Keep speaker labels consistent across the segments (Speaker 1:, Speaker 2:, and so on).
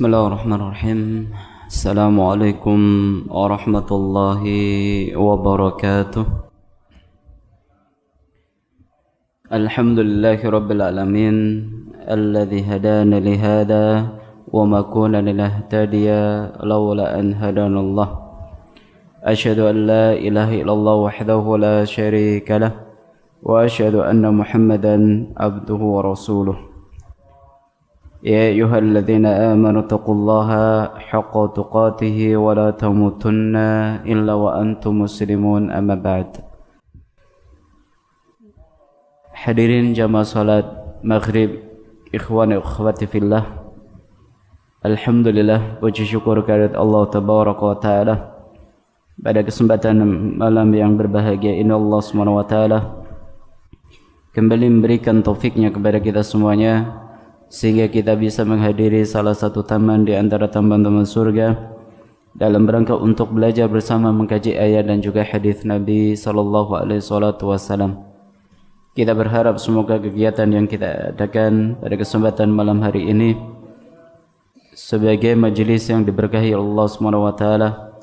Speaker 1: Bismillahirrahmanirrahim. Assalamualaikum warahmatullahi wabarakatuh. Alhamdulillahi rabbil alamin alladzi hadana li hada wa ma kunna linahtadiya laula an hadanallah. Asyhadu an la ilaha illallah wahdahu la syarika lah wa asyhadu anna Muhammadan abduhu wa rasuluh. يا أيها الذين آمنوا اتقوا الله حق تقاته ولا تموتن إلا وأنتم مسلمون أما بعد. Hadirin jamaah salat maghrib, ikhwani ukhwati fillah. Alhamdulillah, puji syukur kehadirat Allah tabaraka wa taala. Pada kesempatan malam yang berbahagia ini Allah Subhanahu wa taala kembali memberikan taufiknya kepada kita semuanya, sehingga kita bisa menghadiri salah satu taman di antara taman-taman surga dalam rangka untuk belajar bersama mengkaji ayat dan juga hadis Nabi sallallahu alaihi wasallam. Kita berharap semoga kegiatan yang kita adakan pada kesempatan malam hari ini sebagai majelis yang diberkahi Allah Subhanahu wa taala,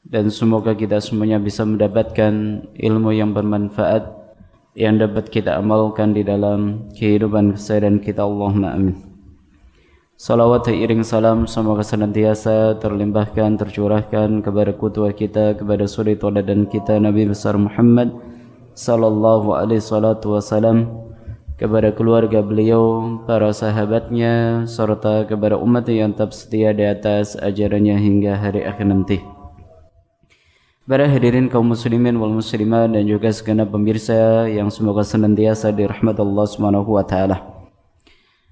Speaker 1: dan semoga kita semuanya bisa mendapatkan ilmu yang bermanfaat yang dapat kita amalkan di dalam kehidupan keseharian kita. Allahumma amin. Salawat iring salam semoga senantiasa terlimpahkan, tercurahkan kepada qudwah kita, kepada suri tauladan kita Nabi besar Muhammad sallallahu alaihi wasallam, kepada keluarga beliau, para sahabatnya, serta kepada umat yang tetap setia di atas ajarannya hingga hari akhir nanti. Para hadirin kaum muslimin wal muslimat dan juga segenap pemirsa yang semoga senantiasa dirahmati Allah Subhanahu wa taala.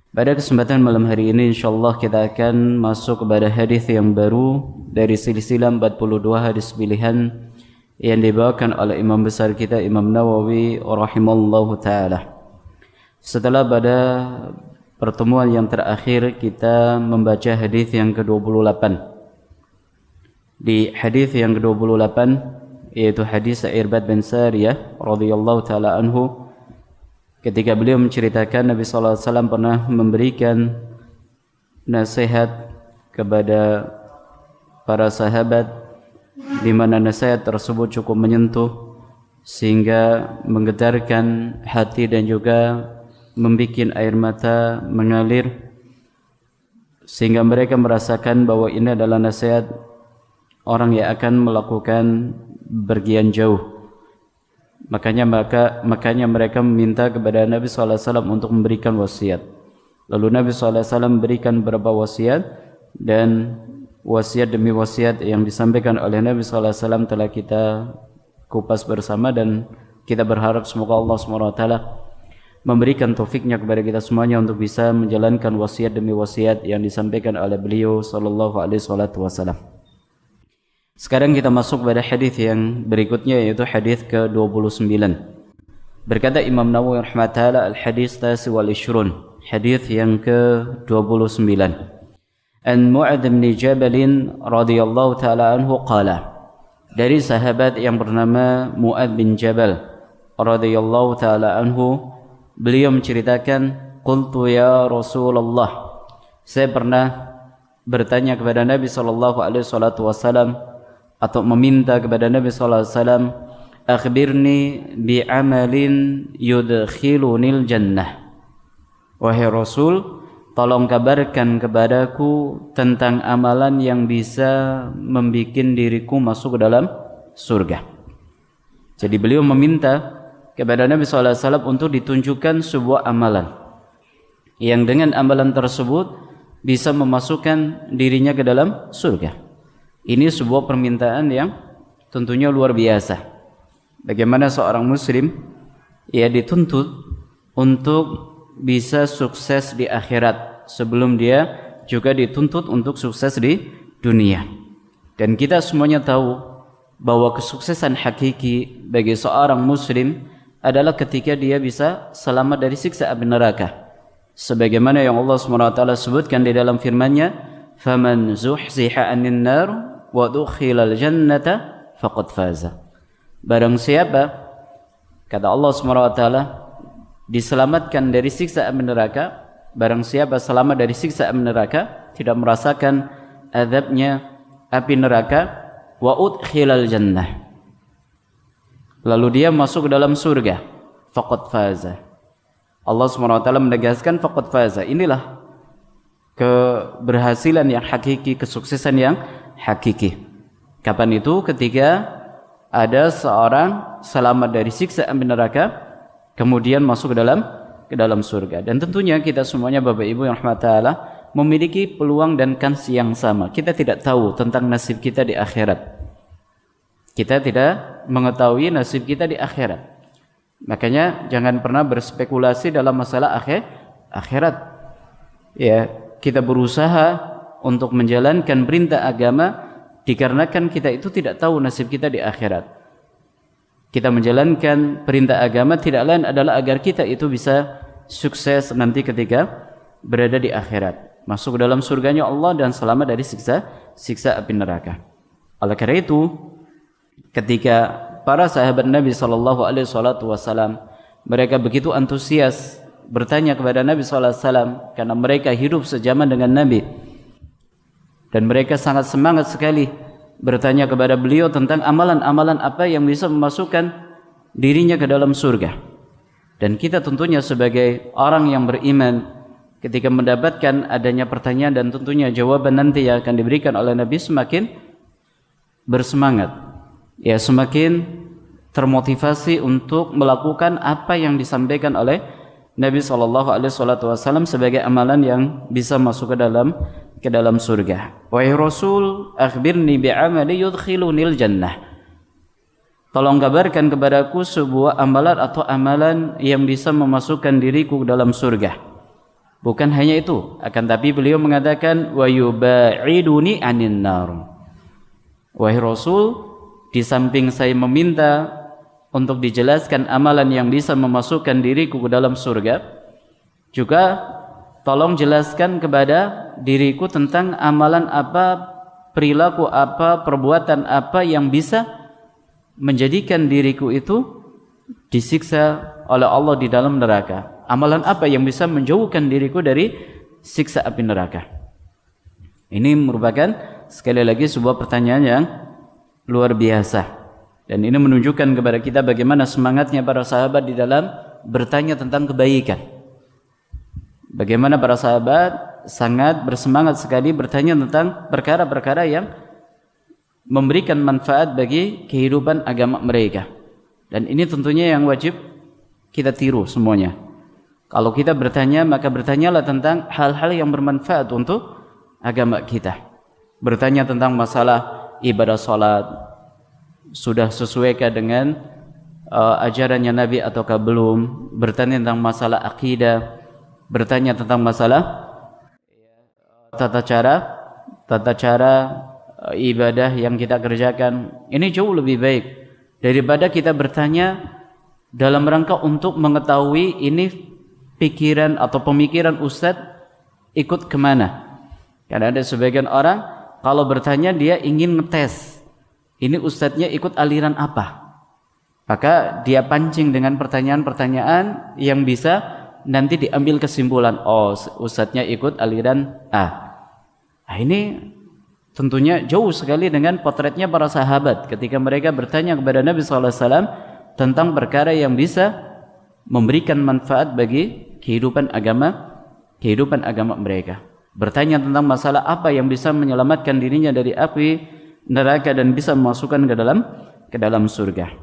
Speaker 1: Pada kesempatan malam hari ini insyaallah kita akan masuk kepada hadis yang baru dari silsilah 42 hadis pilihan yang dibawakan oleh imam besar kita Imam Nawawi rahimallahu taala. Setelah pada pertemuan yang terakhir kita membaca hadis yang ke-28. Di hadis yang ke-28 yaitu hadis Irbad bin Sariyah radhiyallahu taala anhu, ketika beliau menceritakan Nabi sallallahu alaihi wasallam pernah memberikan nasihat kepada para sahabat, di mana nasihat tersebut cukup menyentuh sehingga menggetarkan hati dan juga membuat air mata mengalir, sehingga mereka merasakan bahwa ini adalah nasihat orang yang akan melakukan berpergian jauh. Makanya mereka meminta kepada Nabi sallallahu alaihi wasallam untuk memberikan wasiat. Lalu Nabi sallallahu alaihi wasallam memberikan beberapa wasiat, dan wasiat demi wasiat yang disampaikan oleh Nabi sallallahu alaihi wasallam telah kita kupas bersama, dan kita berharap semoga Allah Subhanahu wa taala memberikan taufiknya kepada kita semuanya untuk bisa menjalankan wasiat demi wasiat yang disampaikan oleh beliau sallallahu alaihi wasallam. Sekarang kita masuk pada hadis yang berikutnya, yaitu hadis ke-29. Berkata Imam Nawawi rahimahullah, al-hadis tasi wal ishrun, hadis yang ke-29. An Mu'adz bin Jabal radhiyallahu taala anhu qala, dari sahabat yang bernama Mu'adz bin Jabal radhiyallahu taala anhu, beliau menceritakan, qultu ya Rasulullah, saya pernah bertanya kepada Nabi sallallahu alaihi wasallam, atau meminta kepada Nabi sallallahu alaihi wasallam, akhbirni bi amalin yudkhilunil jannah. Wahai Rasul, tolong kabarkan kepadaku tentang amalan yang bisa membuat diriku masuk ke dalam surga. Jadi beliau meminta kepada Nabi sallallahu alaihi wasallam untuk ditunjukkan sebuah amalan yang dengan amalan tersebut bisa memasukkan dirinya ke dalam surga. Ini sebuah permintaan yang tentunya luar biasa. Bagaimana seorang muslim ia dituntut untuk bisa sukses di akhirat sebelum dia juga dituntut untuk sukses di dunia. Dan kita semuanya tahu bahwa kesuksesan hakiki bagi seorang muslim adalah ketika dia bisa selamat dari siksa api neraka. Sebagaimana yang Allah SWT sebutkan di dalam firman-Nya, "Faman zuhziha 'anil nar wa dukhilal jannata faqad faza." Barang siapa, kata Allah SWT, diselamatkan dari siksa api neraka, barang siapa selamat dari siksa api neraka, tidak merasakan azabnya api neraka, wa udkhilal jannah, lalu dia masuk ke dalam surga, faqad faza. Allah SWT menegaskan faqad faza. Inilah keberhasilan yang hakiki, kesuksesan yang hakiki. Kapan itu? Ketika ada seorang selamat dari siksa api neraka, kemudian masuk ke dalam surga. Dan tentunya kita semuanya Bapak Ibu yang rahmat Allah memiliki peluang dan kans yang sama. Kita tidak tahu tentang nasib kita di akhirat. Kita tidak mengetahui nasib kita di akhirat. Makanya jangan pernah berspekulasi dalam masalah akhirat. Ya, kita berusaha untuk menjalankan perintah agama dikarenakan kita itu tidak tahu nasib kita di akhirat. Kita menjalankan perintah agama tidak lain adalah agar kita itu bisa sukses nanti ketika berada di akhirat, masuk ke dalam surganya Allah dan selamat dari siksa api neraka. Oleh karena itu, ketika para sahabat Nabi SAW mereka begitu antusias bertanya kepada Nabi SAW karena mereka hidup sejaman dengan Nabi, dan mereka sangat semangat sekali bertanya kepada beliau tentang amalan-amalan apa yang bisa memasukkan dirinya ke dalam surga. Dan kita tentunya sebagai orang yang beriman, ketika mendapatkan adanya pertanyaan dan tentunya jawaban nanti yang akan diberikan oleh Nabi, semakin bersemangat, ya, semakin termotivasi untuk melakukan apa yang disampaikan oleh Nabi SAW sebagai amalan yang bisa masuk ke dalam surga. Wahai Rasul, akhbirni bi'amali yudkhilunil jannah. Tolong kabarkan kepadaku sebuah amalan atau amalan yang bisa memasukkan diriku ke dalam surga. Bukan hanya itu, akan tapi beliau mengatakan wa yubaiduni anin nar. Wahai Rasul, di samping saya meminta untuk dijelaskan amalan yang bisa memasukkan diriku ke dalam surga, juga tolong jelaskan kepada diriku tentang amalan apa, perilaku apa, perbuatan apa yang bisa menjadikan diriku itu disiksa oleh Allah di dalam neraka. Amalan apa yang bisa menjauhkan diriku dari siksa api neraka. Ini merupakan sekali lagi sebuah pertanyaan yang luar biasa. Dan ini menunjukkan kepada kita bagaimana semangatnya para sahabat di dalam bertanya tentang kebaikan. Bagaimana para sahabat sangat bersemangat sekali bertanya tentang perkara-perkara yang memberikan manfaat bagi kehidupan agama mereka. Dan ini tentunya yang wajib kita tiru semuanya. Kalau kita bertanya, maka bertanyalah tentang hal-hal yang bermanfaat untuk agama kita. Bertanya tentang masalah ibadah salat, sudah sesuaikah dengan ajarannya Nabi ataukah belum? Bertanya tentang masalah akidah, bertanya tentang masalah tata cara ibadah yang kita kerjakan. Ini jauh lebih baik daripada kita bertanya dalam rangka untuk mengetahui ini pikiran atau pemikiran Ustadz ikut kemana. Karena ada sebagian orang kalau bertanya dia ingin ngetes, ini ustadznya ikut aliran apa, maka dia pancing dengan pertanyaan-pertanyaan yang bisa nanti diambil kesimpulan, oh ustadznya ikut aliran A. Nah, ini tentunya jauh sekali dengan potretnya para sahabat ketika mereka bertanya kepada Nabi SAW tentang perkara yang bisa memberikan manfaat bagi kehidupan agama mereka. Bertanya tentang masalah apa yang bisa menyelamatkan dirinya dari api neraka dan bisa memasukkan ke dalam surga.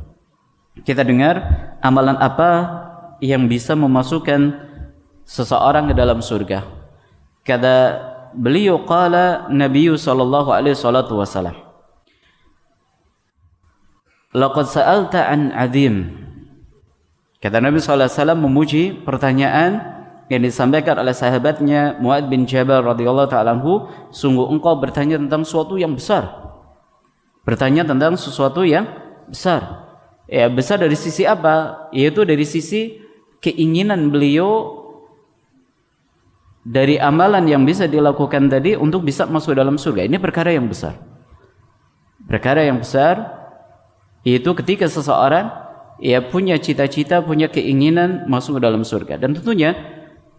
Speaker 1: Kita dengar amalan apa yang bisa memasukkan seseorang ke dalam surga. Kata beliau, qala Nabi sallallahu alaihi wasallam, laqad sa'alta an 'azim. Kata Nabi sallallahu alaihi wasallam memuji pertanyaan yang disampaikan oleh sahabatnya Mu'adz bin Jabal radhiyallahu ta'ala anhu, sungguh engkau bertanya tentang sesuatu yang besar. Bertanya tentang sesuatu yang besar. Ya, besar dari sisi apa? Yaitu dari sisi keinginan beliau dari amalan yang bisa dilakukan tadi untuk bisa masuk dalam surga. Ini perkara yang besar. Perkara yang besar yaitu ketika seseorang punya cita-cita, punya keinginan masuk ke dalam surga. Dan tentunya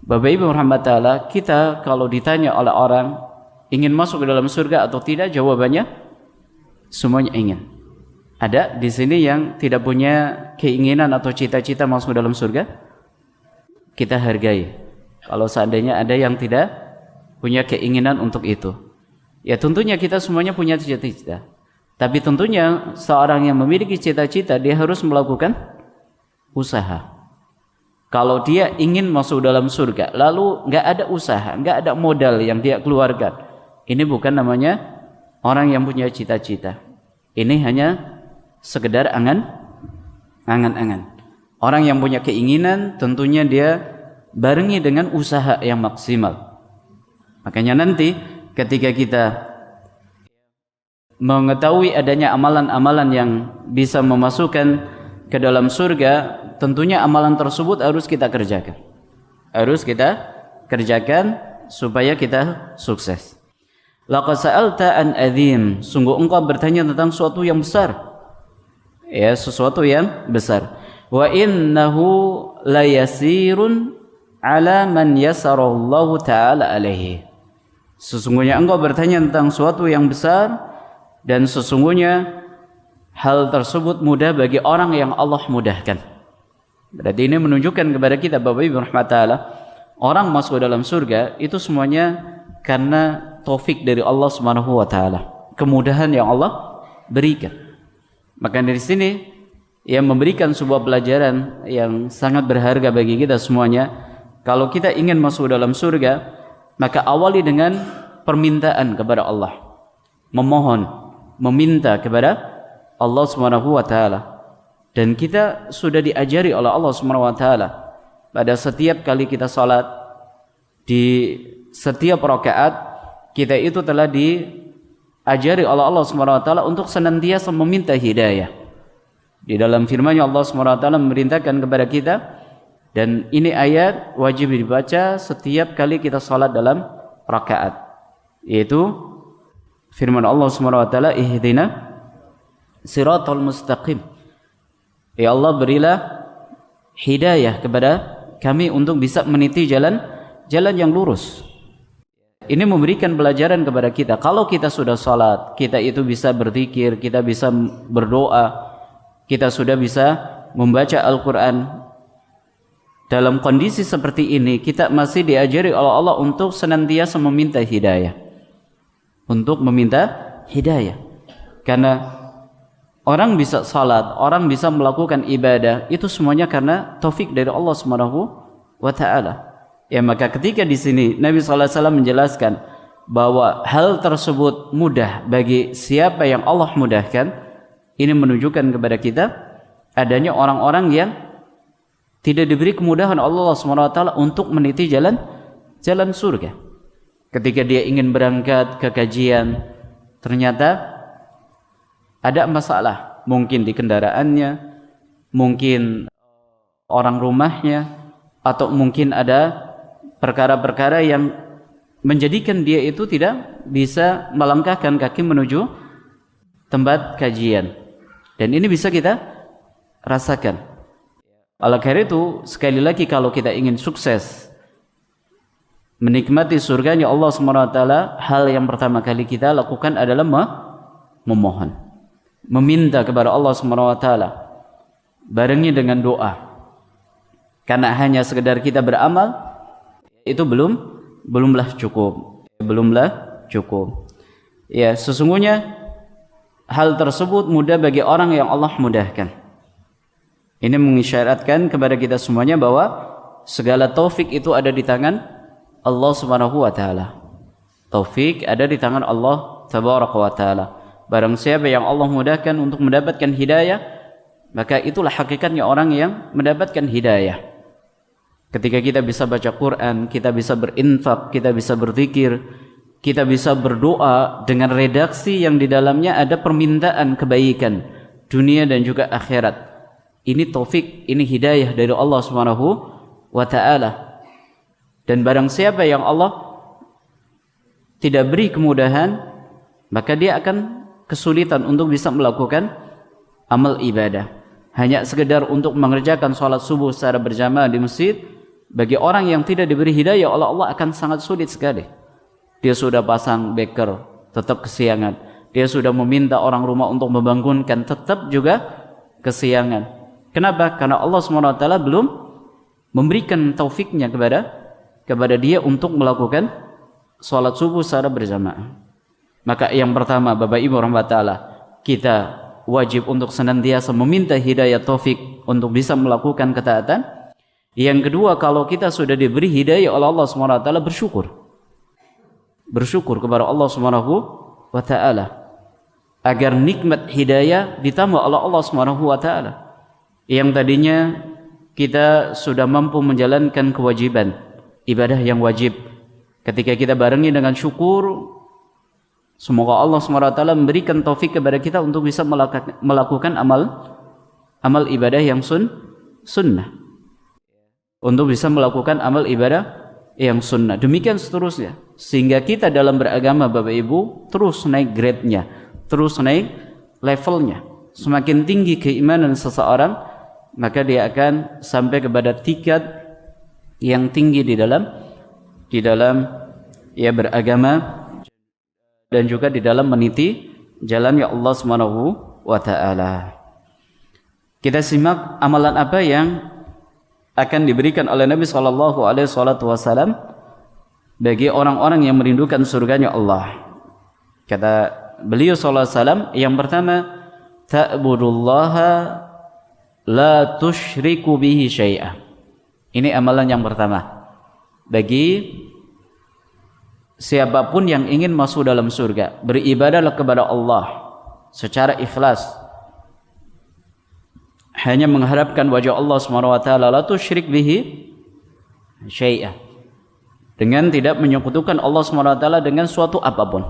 Speaker 1: Bapak Ibu Muhammad Ta'ala, kita kalau ditanya oleh orang ingin masuk ke dalam surga atau tidak, jawabannya semuanya ingin. Ada di sini yang tidak punya keinginan atau cita-cita masuk ke dalam surga? Kita hargai. Kalau seandainya ada yang tidak punya keinginan untuk itu, ya tentunya kita semuanya punya cita-cita. Tapi tentunya seorang yang memiliki cita-cita, dia harus melakukan usaha. Kalau dia ingin masuk dalam surga, lalu nggak ada usaha, nggak ada modal yang dia keluarkan, ini bukan namanya orang yang punya cita-cita. Ini hanya sekedar angan-angan. Orang yang punya keinginan tentunya dia barengi dengan usaha yang maksimal. Makanya nanti ketika kita mengetahui adanya amalan-amalan yang bisa memasukkan ke dalam surga, tentunya amalan tersebut harus kita kerjakan. Harus kita kerjakan supaya kita sukses. Laqad sa'alta an adzim, sungguh engkau bertanya tentang sesuatu yang besar. Ya, sesuatu yang besar. Wa innahu layasirun ala man yasarallahu ta'ala alaihi. Sesungguhnya engkau bertanya tentang sesuatu yang besar, dan sesungguhnya hal tersebut mudah bagi orang yang Allah mudahkan. Berarti ini menunjukkan kepada kita Bapak Ibu rahmat taala, orang masuk dalam surga itu semuanya karena taufik dari Allah Subhanahu wa taala, kemudahan yang Allah berikan. Maka dari sini yang memberikan sebuah pelajaran yang sangat berharga bagi kita semuanya. Kalau kita ingin masuk dalam surga, maka awali dengan permintaan kepada Allah, memohon, meminta kepada Allah Subhanahu wa taala. Dan kita sudah diajari oleh Allah Subhanahu wa taala pada setiap kali kita salat, di setiap rakaat kita itu telah diajari oleh Allah Subhanahu wa taala untuk senantiasa meminta hidayah. Di dalam firman-Nya Allah Subhanahu wa taala memerintahkan kepada kita, dan ini ayat wajib dibaca setiap kali kita salat dalam rakaat, yaitu firman Allah Subhanahu wa taala, ihdina siratal mustaqim. Ya Allah, berilah hidayah kepada kami untuk bisa meniti jalan yang lurus. Ini memberikan pelajaran kepada kita. Kalau kita sudah salat, kita itu bisa berzikir, kita bisa berdoa, kita sudah bisa membaca Al-Quran. Dalam kondisi seperti ini, kita masih diajari oleh Allah untuk senantiasa meminta hidayah. Untuk meminta hidayah. Karena orang bisa salat, orang bisa melakukan ibadah, itu semuanya karena taufik dari Allah Subhanahu wa taala. Ya, maka ketika di sini Nabi sallallahu alaihi wasallam menjelaskan bahwa hal tersebut mudah bagi siapa yang Allah mudahkan, ini menunjukkan kepada kita adanya orang-orang yang tidak diberi kemudahan Allah Subhanahu wa taala untuk meniti jalan surga. Ketika dia ingin berangkat ke kajian, ternyata ada masalah, mungkin di kendaraannya, mungkin orang rumahnya, atau mungkin ada perkara-perkara yang menjadikan dia itu tidak bisa melangkahkan kaki menuju tempat kajian. Dan ini bisa kita rasakan. Oleh karena itu, sekali lagi kalau kita ingin sukses menikmati surganya Allah SWT, hal yang pertama kali kita lakukan adalah memohon, meminta kepada Allah SWT, barengi dengan doa. Karena hanya sekedar kita beramal itu belumlah cukup. Ya, sesungguhnya hal tersebut mudah bagi orang yang Allah mudahkan. Ini mengisyaratkan kepada kita semuanya bahwa segala taufik itu ada di tangan Allah Subhanahu wa taala. Taufik ada di tangan Allah Tabaraka wa taala. Barang siapa yang Allah mudahkan untuk mendapatkan hidayah, maka itulah hakikatnya orang yang mendapatkan hidayah. Ketika kita bisa baca Quran, kita bisa berinfak, kita bisa berzikir, kita bisa berdoa dengan redaksi yang di dalamnya ada permintaan kebaikan dunia dan juga akhirat. Ini taufik, ini hidayah dari Allah Subhanahu wa taala. Dan barang siapa yang Allah tidak beri kemudahan, maka dia akan kesulitan untuk bisa melakukan amal ibadah. Hanya sekedar untuk mengerjakan salat subuh secara berjamaah di masjid, Bagi orang yang tidak diberi hidayah oleh Allah akan sangat sulit sekali. Dia sudah pasang beker, tetap kesiangan. Dia sudah meminta orang rumah untuk membangunkan, tetap juga kesiangan. Kenapa? Karena Allah SWT belum memberikan taufiknya kepada dia untuk melakukan sholat subuh secara berjamaah. Maka yang pertama, Bapak Ibu rahmatullah, kita wajib untuk senantiasa meminta hidayah taufik untuk bisa melakukan ketaatan. Yang kedua, kalau kita sudah diberi hidayah oleh Allah SWT, bersyukur kepada Allah SWT agar nikmat hidayah ditambah oleh Allah SWT. Yang tadinya kita sudah mampu menjalankan kewajiban ibadah yang wajib, ketika kita barengi dengan syukur, semoga Allah SWT memberikan taufik kepada kita untuk bisa melakukan amal ibadah yang sunnah, untuk bisa melakukan amal ibadah yang sunnah. Demikian seterusnya, sehingga kita dalam beragama Bapak Ibu terus naik grade-nya, terus naik levelnya. Semakin tinggi keimanan seseorang, maka dia akan sampai kepada tingkat yang tinggi di dalam ya beragama dan juga di dalam meniti jalannya Allah Subhanahu wa taala. Kita simak amalan apa yang akan diberikan oleh Nabi sallallahu alaihi wasallam bagi orang-orang yang merindukan surganya Allah. Kata beliau sallallahu alaihi wasallam, yang pertama, ta'budullaha la tusyriku bihi syai'a. Ini amalan yang pertama bagi siapapun yang ingin masuk dalam surga. Beribadahlah kepada Allah secara ikhlas, hanya mengharapkan wajah Allah SWT. La tusyrik bihi syai'a, dengan tidak menyekutukan Allah SWT dengan suatu apapun.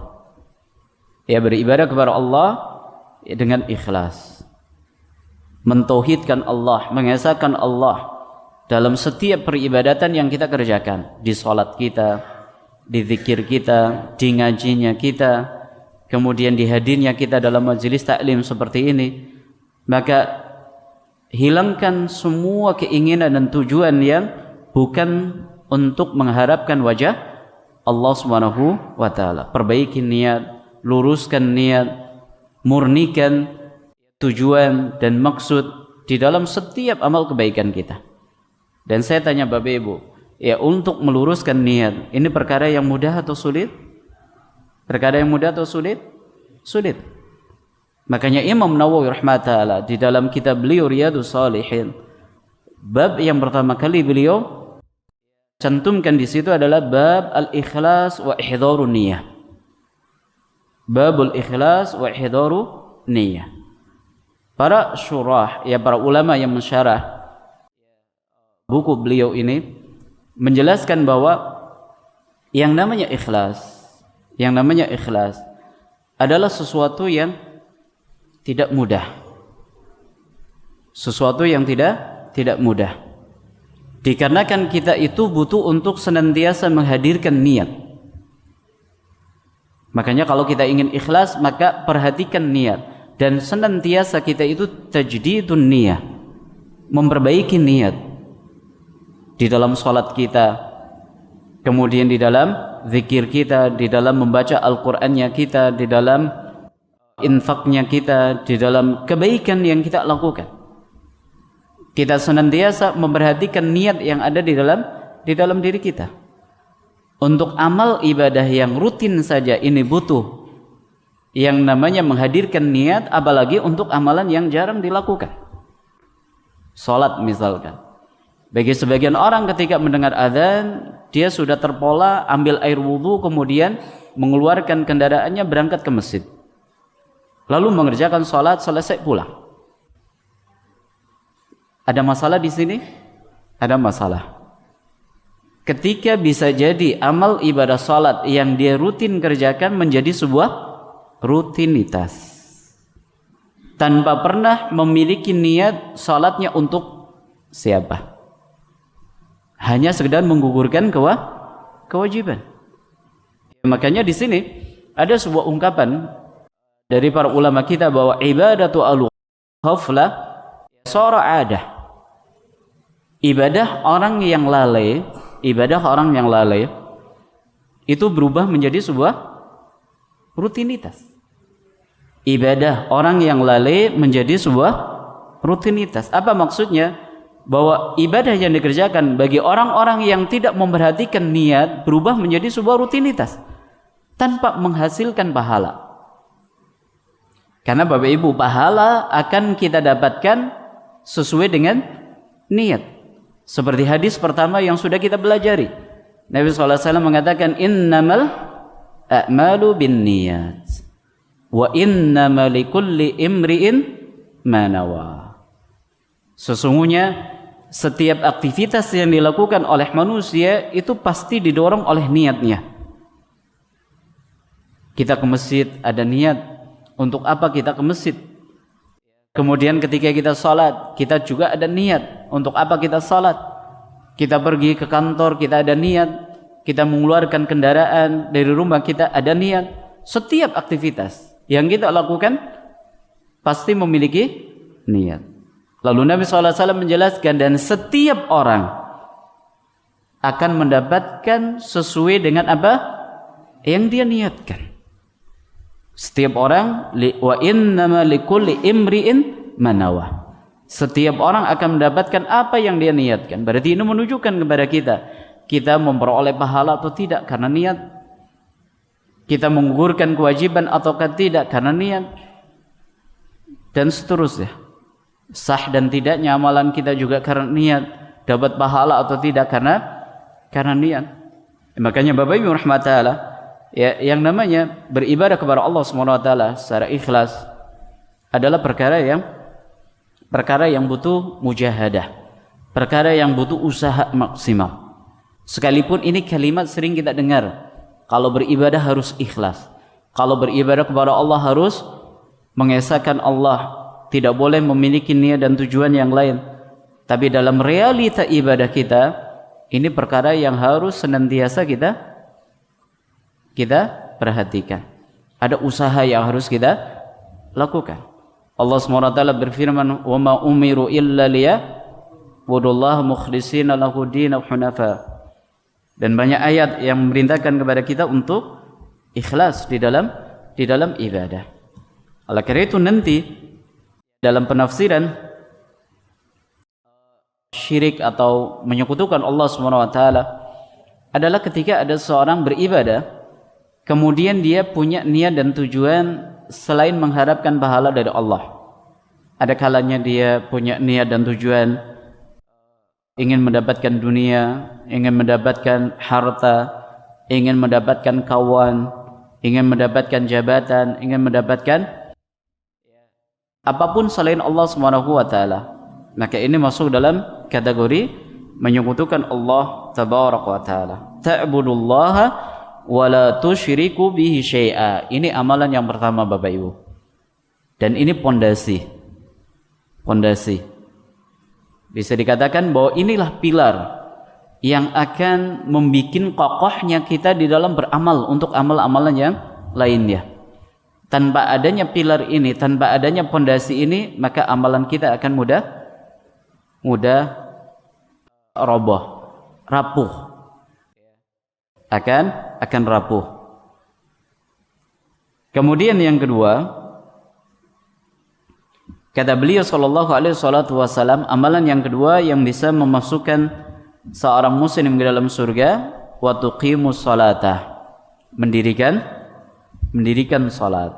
Speaker 1: Ya, beribadah kepada Allah ya, dengan ikhlas, mentauhidkan Allah, mengesahkan Allah dalam setiap peribadatan yang kita kerjakan, di salat kita, di zikir kita, di ngajinya kita, kemudian di hadirnya kita dalam majelis taklim seperti ini. Maka hilangkan semua keinginan dan tujuan yang bukan untuk mengharapkan wajah Allah Subhanahu wa taala. Perbaiki niat, luruskan niat, murnikan tujuan dan maksud di dalam setiap amal kebaikan kita. Dan saya tanya Bapak Ibu, ya, untuk meluruskan niat, ini perkara yang mudah atau sulit? Perkara yang mudah atau sulit? Sulit. Makanya Imam Nawawi rahmatullah di dalam kitab beliau Riyadhus Shalihin, bab yang pertama kali beliau cantumkan di situ adalah bab al-ikhlas wa ihdharun niyah. Babul ikhlas wa ihdharun niyah. Para syurah, ya para ulama yang mensyarah buku beliau ini menjelaskan bahwa yang namanya ikhlas adalah sesuatu yang tidak mudah. Sesuatu yang tidak mudah. Dikarenakan kita itu butuh untuk senantiasa menghadirkan niat. Makanya kalau kita ingin ikhlas, maka perhatikan niat, dan senantiasa kita itu tajdidun niyah, memperbaiki niat di dalam salat kita, kemudian di dalam zikir kita, di dalam membaca Al-Qur'annya kita, di dalam infaknya kita, di dalam kebaikan yang kita lakukan. Kita senantiasa memperhatikan niat yang ada di dalam diri kita. Untuk amal ibadah yang rutin saja ini butuh yang namanya menghadirkan niat, apalagi untuk amalan yang jarang dilakukan. Salat misalkan, bagi sebagian orang ketika mendengar azan, dia sudah terpola ambil air wudhu, kemudian mengeluarkan kendaraannya berangkat ke masjid, lalu mengerjakan salat, selesai pulang. Ada masalah di sini? Ada masalah. Ketika bisa jadi amal ibadah salat yang dia rutin kerjakan menjadi sebuah rutinitas, tanpa pernah memiliki niat salatnya untuk siapa, hanya sekedar menggugurkan kewajiban. Makanya di sini ada sebuah ungkapan dari para ulama kita bahwa ibadatu al-ghaflah sara adah. Ibadah orang yang lalai itu berubah menjadi sebuah rutinitas. Ibadah orang yang lalai menjadi sebuah rutinitas. Apa maksudnya? Bahwa ibadah yang dikerjakan bagi orang-orang yang tidak memperhatikan niat berubah menjadi sebuah rutinitas tanpa menghasilkan pahala. Karena Bapak Ibu, pahala akan kita dapatkan sesuai dengan niat. Seperti hadis pertama yang sudah kita pelajari. Nabi SAW mengatakan, innamal a'malu bin niyat wa innamal likulli imri'in ma nawa. Sesungguhnya setiap aktivitas yang dilakukan oleh manusia itu pasti didorong oleh niatnya. Kita ke masjid ada niat. Untuk apa kita ke masjid? Kemudian ketika kita salat, kita juga ada niat. Untuk apa kita salat? Kita pergi ke kantor, kita ada niat. Kita mengeluarkan kendaraan dari rumah, kita ada niat. Setiap aktivitas yang kita lakukan pasti memiliki niat. Lalu Nabi SAW menjelaskan, dan setiap orang akan mendapatkan sesuai dengan apa yang dia niatkan. Setiap orang, wa innama likulli imri'in manawa. Setiap orang akan mendapatkan apa yang dia niatkan. Berarti ini menunjukkan kepada kita memperoleh pahala atau tidak karena niat. Kita menggugurkan kewajiban ataukah tidak karena niat. Dan seterusnya. Sah dan tidaknya amalan kita juga karena niat. Dapat pahala atau tidak karena niat. Makanya Bapak Ibu rahmatullah, ya, yang namanya beribadah kepada Allah SWT secara ikhlas adalah perkara yang butuh mujahadah, perkara yang butuh usaha maksimal. Sekalipun ini kalimat sering kita dengar, kalau beribadah harus ikhlas, kalau beribadah kepada Allah harus mengesahkan Allah, tidak boleh memiliki niat dan tujuan yang lain. Tapi dalam realita ibadah kita, ini perkara yang harus senantiasa kita perhatikan. Ada usaha yang harus kita lakukan. Allah SWT berfirman, "Wa ma umiru illa liya'budullaha mukhlishina lahu dinahu hunafa." Dan banyak ayat yang memerintahkan kepada kita untuk ikhlas di dalam ibadah. Oleh karena itu nanti dalam penafsiran syirik atau menyekutukan Allah SWT adalah ketika ada seorang beribadah kemudian dia punya niat dan tujuan selain mengharapkan pahala dari Allah. Ada kalanya dia punya niat dan tujuan ingin mendapatkan dunia, ingin mendapatkan harta, ingin mendapatkan kawan, ingin mendapatkan jabatan, ingin mendapatkan apapun selain Allah SWT. Maka ini masuk dalam kategori menyekutukan Allah tabaraka wa taala. Ta'budullaha wa la tusyriku bihi syai'a. Ini amalan yang pertama Bapak Ibu. Dan ini pondasi. Bisa dikatakan bahwa inilah pilar yang akan membikin kokohnya kita di dalam beramal untuk amal-amalan yang lainnya. Tanpa adanya pilar ini, tanpa adanya pondasi ini, maka amalan kita akan mudah roboh, rapuh. Akan rapuh. Kemudian yang kedua, kata beliau sallallahu alaihi wasallam, amalan yang kedua yang bisa memasukkan seorang muslim ke dalam surga, wa tuqimus salatah, mendirikan salat.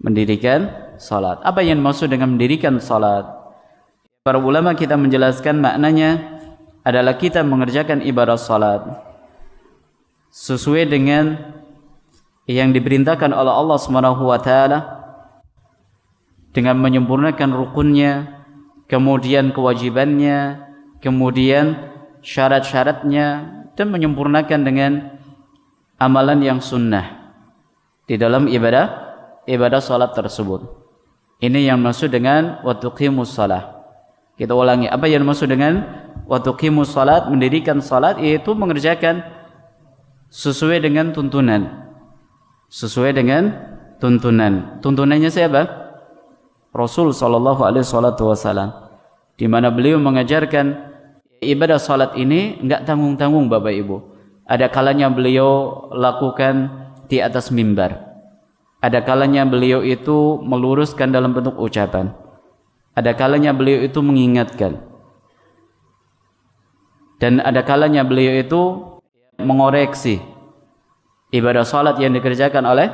Speaker 1: Mendirikan salat. Apa yang dimaksud dengan mendirikan salat? Para ulama kita menjelaskan maknanya adalah kita mengerjakan ibadah salat sesuai dengan yang diperintahkan oleh Allah Subhanahu wa taala dengan menyempurnakan rukunnya, kemudian kewajibannya, kemudian syarat-syaratnya, dan menyempurnakan dengan amalan yang sunnah di dalam ibadah salat tersebut. Ini yang maksud dengan wa tuqimus shalah. Kita ulangi, apa yang maksud dengan wa tuqimus salat, mendirikan salat, yaitu mengerjakan sesuai dengan tuntunan. Sesuai dengan tuntunan. Tuntunannya siapa? Rasul sallallahu alaihi wasallam. di mana beliau mengajarkan ibadah salat ini enggak tanggung-tanggung Bapak Ibu. Ada kalanya beliau lakukan di atas mimbar. Ada kalanya beliau itu meluruskan dalam bentuk ucapan. Ada kalanya beliau itu mengingatkan. Dan ada kalanya beliau itu mengoreksi ibadah salat yang dikerjakan oleh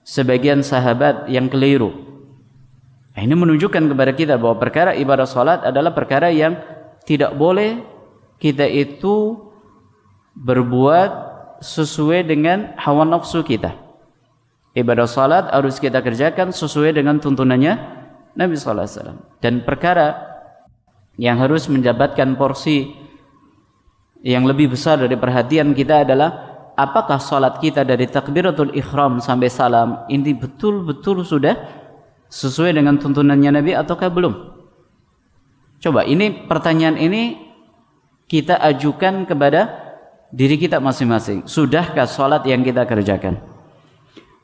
Speaker 1: sebagian sahabat yang keliru. Nah, ini menunjukkan kepada kita bahwa perkara ibadah salat adalah perkara yang tidak boleh kita itu berbuat sesuai dengan hawa nafsu kita. Ibadah salat harus kita kerjakan sesuai dengan tuntunannya Nabi sallallahu alaihi wasallam. Dan perkara yang harus mendapatkan porsi yang lebih besar dari perhatian kita adalah apakah salat kita dari takbiratul ihram sampai salam ini betul-betul sudah sesuai dengan tuntunannya Nabi ataukah belum? Coba ini pertanyaan ini kita ajukan kepada diri kita masing-masing. Sudahkah salat yang kita kerjakan?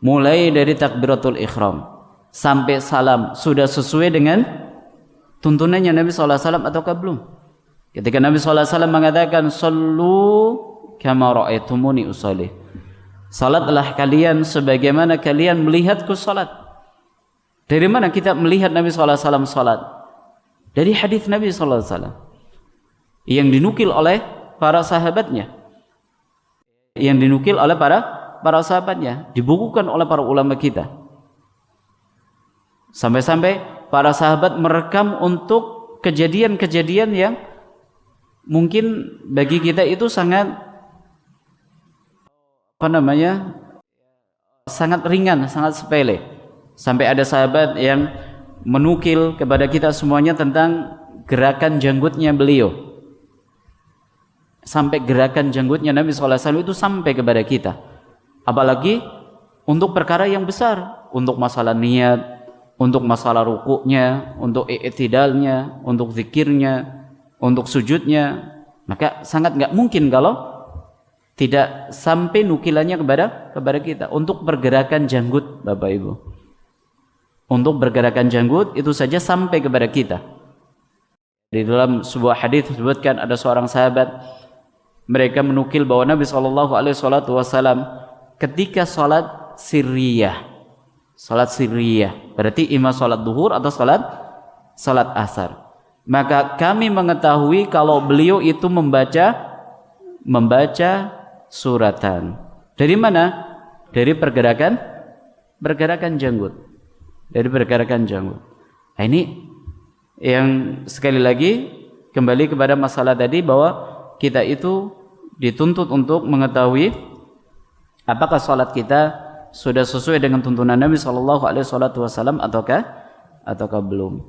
Speaker 1: Mulai dari takbiratul ihram sampai salam sudah sesuai dengan tuntunannya Nabi sallallahu alaihi wasallam ataukah belum? Ketika Nabi sallallahu alaihi wasallam mengatakan sallu kama ra'aitumuni usalli. Salatlah kalian sebagaimana kalian melihatku salat. Dari mana kita melihat Nabi sallallahu alaihi wasallam salat? Dari hadis Nabi sallallahu alaihi wasallam yang dinukil oleh para sahabatnya. Yang dinukil oleh para sahabatnya, dibukukan oleh para ulama kita. Sampai-sampai para sahabat merekam untuk kejadian-kejadian yang mungkin bagi kita itu sangat sangat ringan, sangat sepele. Sampai ada sahabat yang menukil kepada kita semuanya tentang gerakan janggutnya beliau. Sampai gerakan janggutnya Nabi SAW itu sampai kepada kita. Apalagi untuk perkara yang besar, untuk masalah niat, untuk masalah rukuknya, untuk i'tidalnya, untuk zikirnya, untuk sujudnya, maka sangat enggak mungkin kalau tidak sampai nukilannya kepada kita. Untuk pergerakan janggut Bapak Ibu, untuk pergerakan janggut itu saja sampai kepada kita. Di dalam sebuah hadis disebutkan ada seorang sahabat, mereka menukil bahwa Nabi SAW ketika salat sirriyah, berarti imam salat duhur atau salat asar, maka kami mengetahui kalau beliau itu membaca suratan. Dari mana? Dari pergerakan janggut. Dari pergerakan janggut. Nah, ini yang sekali lagi kembali kepada masalah tadi bahwa kita itu dituntut untuk mengetahui apakah salat kita sudah sesuai dengan tuntunan Nabi sallallahu alaihi wasallam ataukah belum.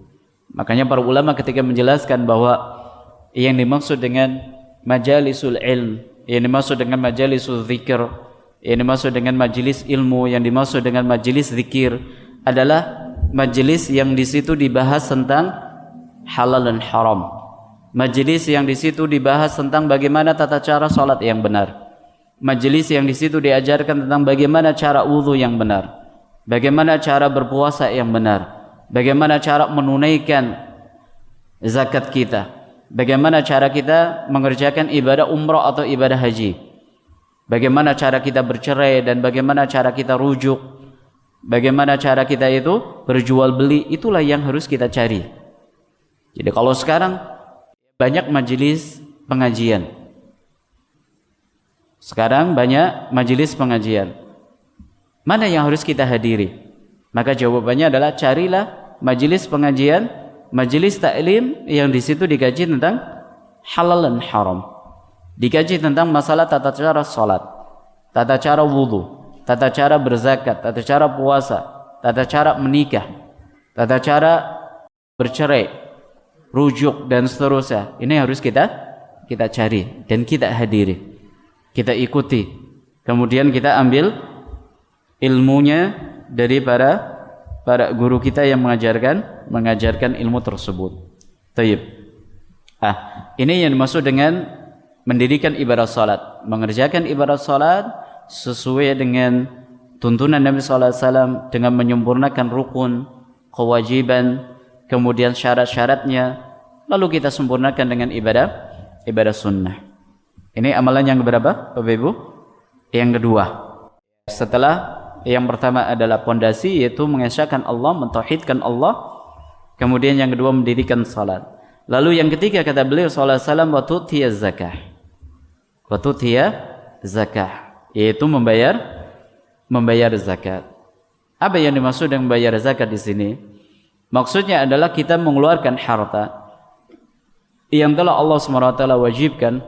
Speaker 1: Makanya para ulama ketika menjelaskan bahwa yang dimaksud dengan majalisul ilm, yang dimaksud dengan majalisul zikir, yang dimaksud dengan majelis ilmu, yang dimaksud dengan majelis zikir adalah majelis yang di situ dibahas tentang halal dan haram. Majelis yang di situ dibahas tentang bagaimana tata cara salat yang benar. Majelis yang di situ diajarkan tentang bagaimana cara wudu yang benar, bagaimana cara berpuasa yang benar, bagaimana cara menunaikan zakat kita, bagaimana cara kita mengerjakan ibadah umrah atau ibadah haji, bagaimana cara kita bercerai dan bagaimana cara kita rujuk, bagaimana cara kita itu berjual beli. Itulah yang harus kita cari. Jadi kalau sekarang banyak majelis pengajian, mana yang harus kita hadiri? Maka jawabannya adalah carilah majelis pengajian, majelis taklim yang di situ dikaji tentang halal dan haram, dikaji tentang masalah tata cara salat, tata cara wudu, tata cara berzakat, tata cara puasa, tata cara menikah, tata cara bercerai, rujuk dan seterusnya. Ini harus kita cari dan kita hadiri. Kita ikuti, kemudian kita ambil ilmunya dari para guru kita yang mengajarkan ilmu tersebut. Taib. Ini yang dimaksud dengan mendirikan ibadah salat, mengerjakan ibadah salat sesuai dengan tuntunan Nabi sallallahu alaihi wasallam dengan menyempurnakan rukun, kewajiban, kemudian syarat-syaratnya, lalu kita sempurnakan dengan ibadah sunnah. Ini amalan yang berapa, Bapak Ibu? Yang kedua. Setelah yang pertama adalah pondasi, yaitu mengesahkan Allah, mentauhidkan Allah. Kemudian yang kedua mendirikan salat. Lalu yang ketiga kata beliau sallallahu alaihi wasallam, wa tu'tiya zakah. Wa tu'tiya zakah, yaitu membayar zakat. Apa yang dimaksud dengan membayar zakat di sini? Maksudnya adalah kita mengeluarkan harta yang telah Allah SWT wajibkan,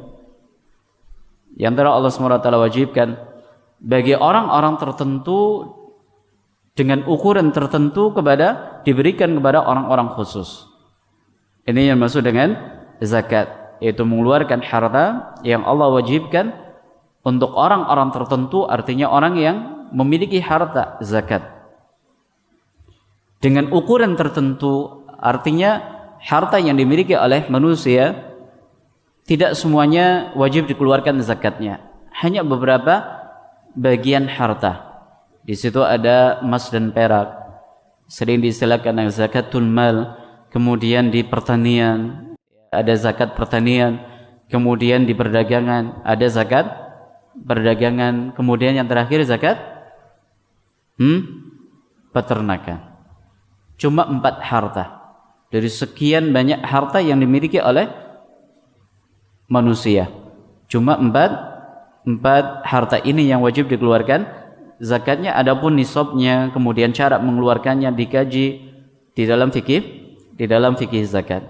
Speaker 1: bagi orang-orang tertentu dengan ukuran tertentu diberikan kepada orang-orang khusus. Ini yang maksud dengan zakat, yaitu mengeluarkan harta yang Allah wajibkan untuk orang-orang tertentu, artinya orang yang memiliki harta zakat. Dengan ukuran tertentu, artinya harta yang dimiliki oleh manusia tidak semuanya wajib dikeluarkan zakatnya, hanya beberapa bagian harta. Di situ ada emas dan perak, sering diistilahkan dengan zakatul mal. Kemudian di pertanian ada zakat pertanian, kemudian di perdagangan ada zakat perdagangan, kemudian yang terakhir zakat peternakan. Cuma 4 harta dari sekian banyak harta yang dimiliki oleh manusia. Cuma 4 harta ini yang wajib dikeluarkan zakatnya. Adapun nisabnya, kemudian cara mengeluarkannya dikaji di dalam fikih zakat.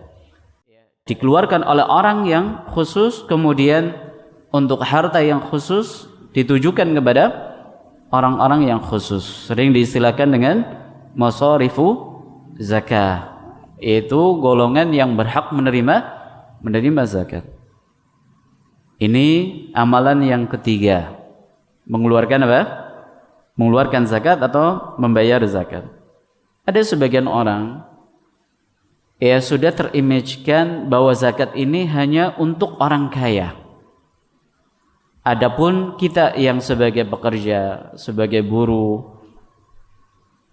Speaker 1: Dikeluarkan oleh orang yang khusus, kemudian untuk harta yang khusus ditujukan kepada orang-orang yang khusus. Sering diistilahkan dengan masarifu zakah, yaitu golongan yang berhak menerima zakat. Ini amalan yang ketiga, mengeluarkan apa? Mengeluarkan zakat atau membayar zakat. Ada sebagian orang sudah terimajinkan bahwa zakat ini hanya untuk orang kaya. Adapun kita yang sebagai pekerja, sebagai buruh,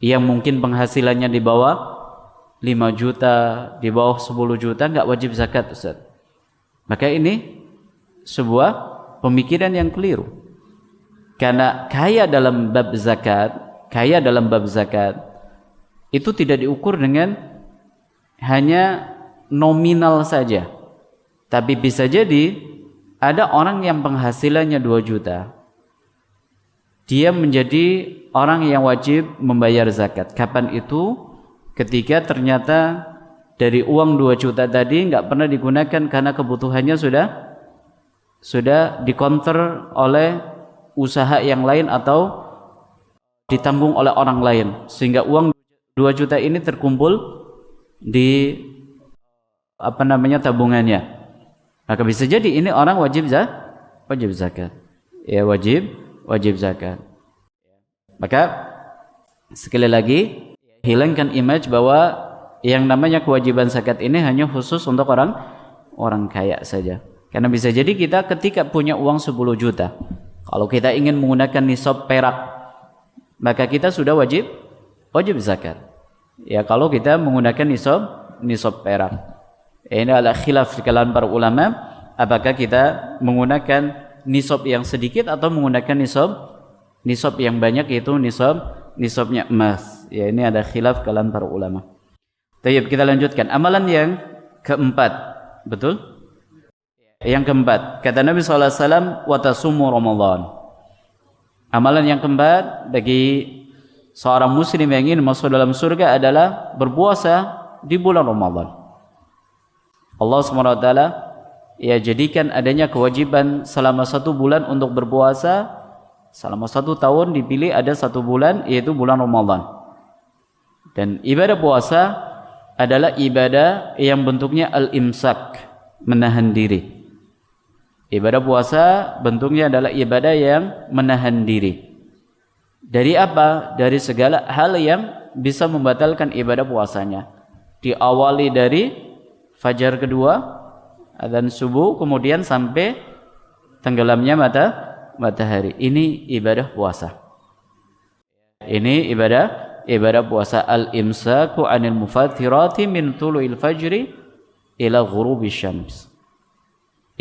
Speaker 1: yang mungkin penghasilannya di bawah 5 juta, di bawah 10 juta, enggak wajib zakat, Ustaz. Maka ini sebuah pemikiran yang keliru. Karena kaya dalam bab zakat itu tidak diukur dengan hanya nominal saja. Tapi bisa jadi ada orang yang penghasilannya 2 juta. Dia menjadi orang yang wajib membayar zakat. Kapan itu? Ketika ternyata dari uang 2 juta tadi enggak pernah digunakan karena kebutuhannya sudah dikonter oleh usaha yang lain atau ditanggung oleh orang lain, sehingga uang 2 juta ini terkumpul di tabungannya. Maka bisa jadi ini orang wajib zakat. Ya, wajib zakat. Maka sekali lagi hilangkan image bahwa yang namanya kewajiban zakat ini hanya khusus untuk orang kaya saja. Karena bisa jadi kita ketika punya uang 10 juta, kalau kita ingin menggunakan nisab perak, maka kita sudah wajib zakat. Ya, kalau kita menggunakan nisab perak. Ini adalah khilaf di kalangan para ulama, apakah kita menggunakan nisab yang sedikit atau menggunakan nisab yang banyak, yaitu nisabnya emas. Ya, ini ada khilaf kalangan para ulama. Baik, kita lanjutkan. Amalan yang keempat, betul? Yang keempat, kata Nabi SAW, wa tasumu Ramadan. Amalan yang keempat bagi seorang muslim yang ingin masuk dalam surga adalah berpuasa di bulan Ramadan. Allah SWT jadikan adanya kewajiban selama 1 bulan untuk berpuasa. Selama 1 tahun dipilih ada 1 bulan, yaitu bulan Ramadan. Dan ibadah puasa adalah ibadah yang bentuknya al-imsak, menahan diri. Ibadah puasa bentuknya adalah ibadah yang menahan diri. Dari apa? Dari segala hal yang bisa membatalkan ibadah puasanya. Diawali dari fajar kedua, adzan subuh, kemudian sampai tenggelamnya matahari. Ini ibadah puasa. Ini ibadah puasa. Al-imsaku 'anil mufattirati min tulu'il fajri ila ghurubi syams.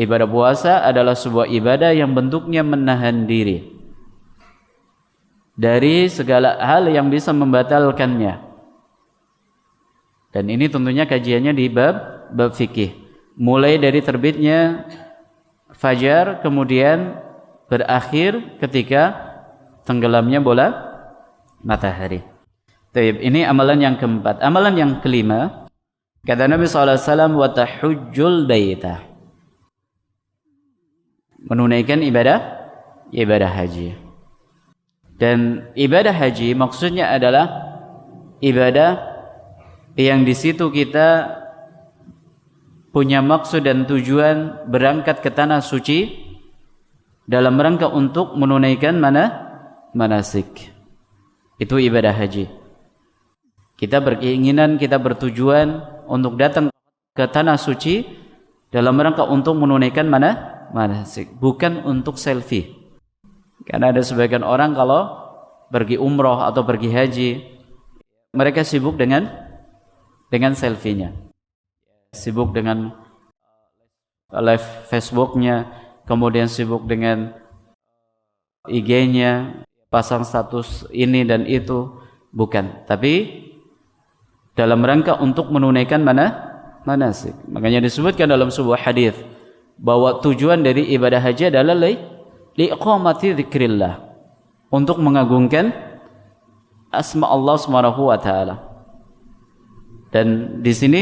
Speaker 1: Ibadah puasa adalah sebuah ibadah yang bentuknya menahan diri dari segala hal yang bisa membatalkannya. Dan ini tentunya kajiannya di bab fikih. Mulai dari terbitnya fajar kemudian berakhir ketika tenggelamnya bola matahari. Ini amalan yang keempat. Amalan yang kelima, kata Nabi SAW, wa tahujjul baitah, menunaikan ibadah haji. Dan ibadah haji maksudnya adalah ibadah yang di situ kita punya maksud dan tujuan berangkat ke tanah suci dalam rangka untuk menunaikan manasik. Itu ibadah haji. Kita berkeinginan, kita bertujuan untuk datang ke tanah suci dalam rangka untuk menunaikan manasik, bukan untuk selfie. Karena ada sebagian orang kalau pergi umroh atau pergi haji, mereka sibuk dengan selfie-nya, sibuk dengan live Facebook-nya, kemudian sibuk dengan IG-nya, pasang status ini dan itu, bukan. Tapi dalam rangka untuk menunaikan manasik. Makanya disebutkan dalam sebuah hadis bahwa tujuan dari ibadah haji adalah liiqamati dzikrillah, untuk mengagungkan asma Allah Subhanahu wa taala. Dan di sini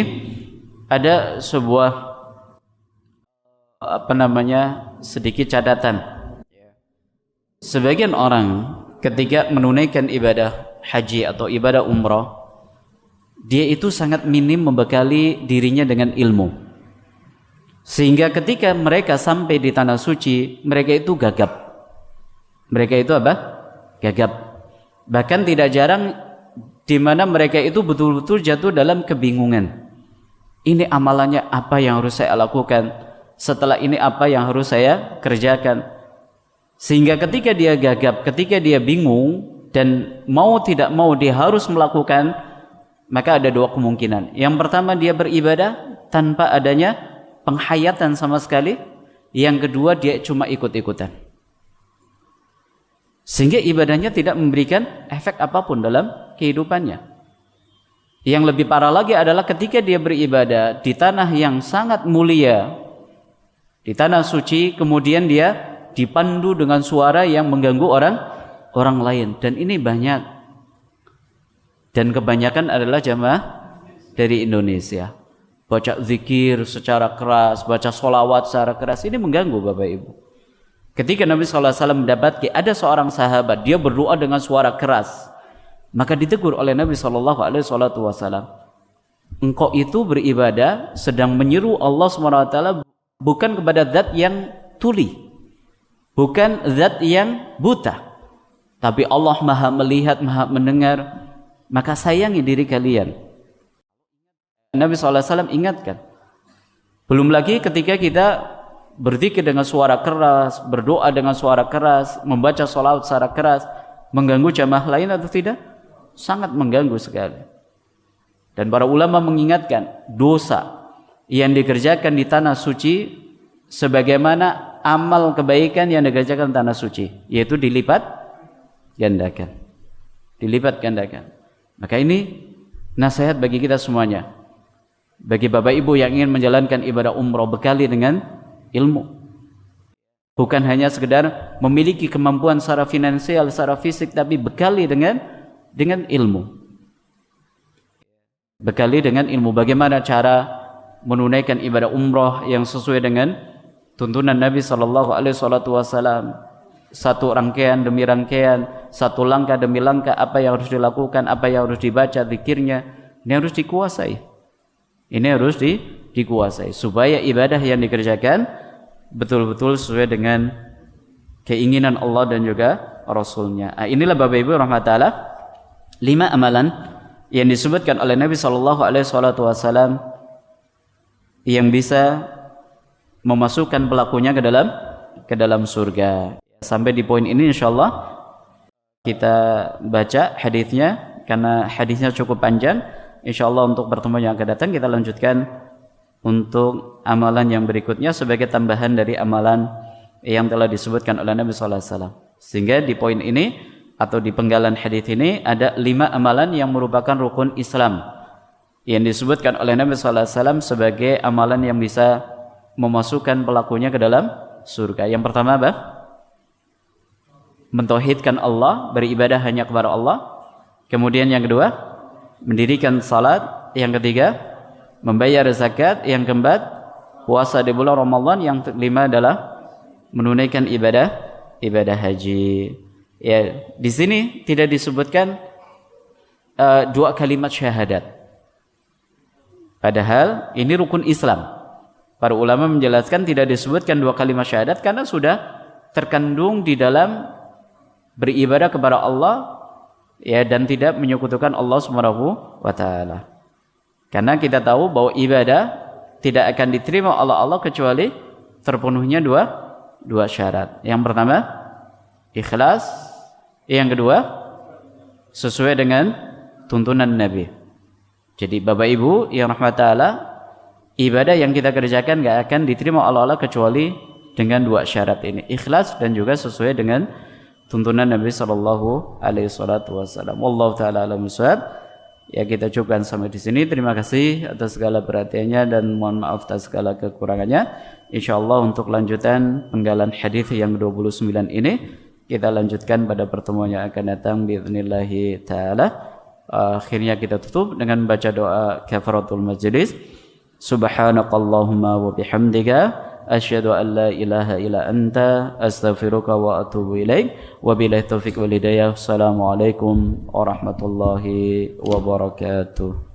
Speaker 1: ada sebuah sedikit catatan. Sebagian orang ketika menunaikan ibadah haji atau ibadah umrah, dia itu sangat minim membekali dirinya dengan ilmu, sehingga ketika mereka sampai di tanah suci, mereka itu gagap. Mereka itu apa? Gagap. Bahkan tidak jarang di mana mereka itu betul-betul jatuh dalam kebingungan. Ini amalannya apa yang harus saya lakukan? Setelah ini apa yang harus saya kerjakan? Sehingga ketika dia gagap, ketika dia bingung dan mau tidak mau dia harus melakukan, maka ada dua kemungkinan. Yang pertama, dia beribadah tanpa adanya penghayatan sama sekali. Yang kedua, dia cuma ikut-ikutan, sehingga ibadahnya tidak memberikan efek apapun dalam kehidupannya. Yang lebih parah lagi adalah ketika dia beribadah di tanah yang sangat mulia, di tanah suci, kemudian dia dipandu dengan suara yang mengganggu orang lain. Dan ini banyak. Dan kebanyakan adalah jamaah dari Indonesia. Baca zikir secara keras, baca sholawat secara keras, ini mengganggu Bapak Ibu. Ketika Nabi SAW mendapati ada seorang sahabat, dia berdoa dengan suara keras, maka ditegur oleh Nabi SAW, engkau itu beribadah sedang menyeru Allah SWT bukan kepada zat yang tuli, bukan zat yang buta, tapi Allah maha melihat, maha mendengar. Maka sayangi diri kalian. Nabi SAW ingatkan. Belum lagi ketika kita berzikir dengan suara keras, berdoa dengan suara keras, membaca sholawat secara keras, mengganggu jamaah lain atau tidak? Sangat mengganggu sekali. Dan para ulama mengingatkan, dosa yang dikerjakan di tanah suci sebagaimana amal kebaikan yang dikerjakan di tanah suci, yaitu dilipat gandakan. Dilipat gandakan. Maka ini nasihat bagi kita semuanya. Bagi Bapak Ibu yang ingin menjalankan ibadah umrah, bekali dengan ilmu. Bukan hanya sekedar memiliki kemampuan secara finansial, secara fisik, tapi bekali dengan ilmu. Bekali dengan ilmu bagaimana cara menunaikan ibadah umrah yang sesuai dengan tuntunan Nabi SAW. Satu rangkaian demi rangkaian, satu langkah demi langkah, apa yang harus dilakukan, apa yang harus dibaca, zikirnya, ini harus dikuasai. Ini harus dikuasai supaya ibadah yang dikerjakan betul-betul sesuai dengan keinginan Allah dan juga Rasulnya. Inilah Bapak Ibu rahmat Allah, 5 amalan yang disebutkan oleh Nabi SAW yang bisa memasukkan pelakunya ke dalam surga. Sampai di poin ini insyaallah kita baca hadisnya, karena hadisnya cukup panjang. Insyaallah untuk pertemuan yang akan datang kita lanjutkan untuk amalan yang berikutnya sebagai tambahan dari amalan yang telah disebutkan oleh Nabi sallallahu alaihi wasallam. Sehingga di poin ini atau di penggalan hadis ini ada 5 amalan yang merupakan rukun Islam yang disebutkan oleh Nabi sallallahu alaihi wasallam sebagai amalan yang bisa memasukkan pelakunya ke dalam surga. Yang pertama apa? Mentauhidkan Allah, beribadah hanya kepada Allah. Kemudian yang kedua, mendirikan salat. Yang ketiga, membayar zakat. Yang keempat, puasa di bulan Ramadan. Yang kelima adalah menunaikan ibadah haji. Ya, di sini tidak disebutkan 2 kalimat syahadat. Padahal ini rukun Islam. Para ulama menjelaskan tidak disebutkan 2 kalimat syahadat karena sudah terkandung di dalam beribadah kepada Allah ya, dan tidak menyekutukan Allah Subhanahu wa taala. Karena kita tahu bahwa ibadah tidak akan diterima oleh Allah kecuali terpenuhnya dua syarat. Yang pertama, ikhlas. Yang kedua, sesuai dengan tuntunan Nabi. Jadi Bapak Ibu yang rahmat Allah, ibadah yang kita kerjakan gak akan diterima oleh Allah kecuali dengan 2 syarat ini, ikhlas dan juga sesuai dengan tuntunan Nabi sallallahu alaihi wasallam. Wallahu taala alam bissawab. Ya, kita cukupkan sampai di sini. Terima kasih atas segala perhatiannya dan mohon maaf atas segala kekurangannya. Insyaallah untuk lanjutan penggalan hadis yang 29 ini kita lanjutkan pada pertemuan yang akan datang باذنillah taala. Akhirnya kita tutup dengan baca doa kafaratul majlis. Subhanakallahumma wa bihamdika asyhadu an la ilaha illa anta astaghfiruka wa atubu ilaik. Wabillahi taufiq wal hidayah. Assalamualaikum warahmatullahi wabarakatuh.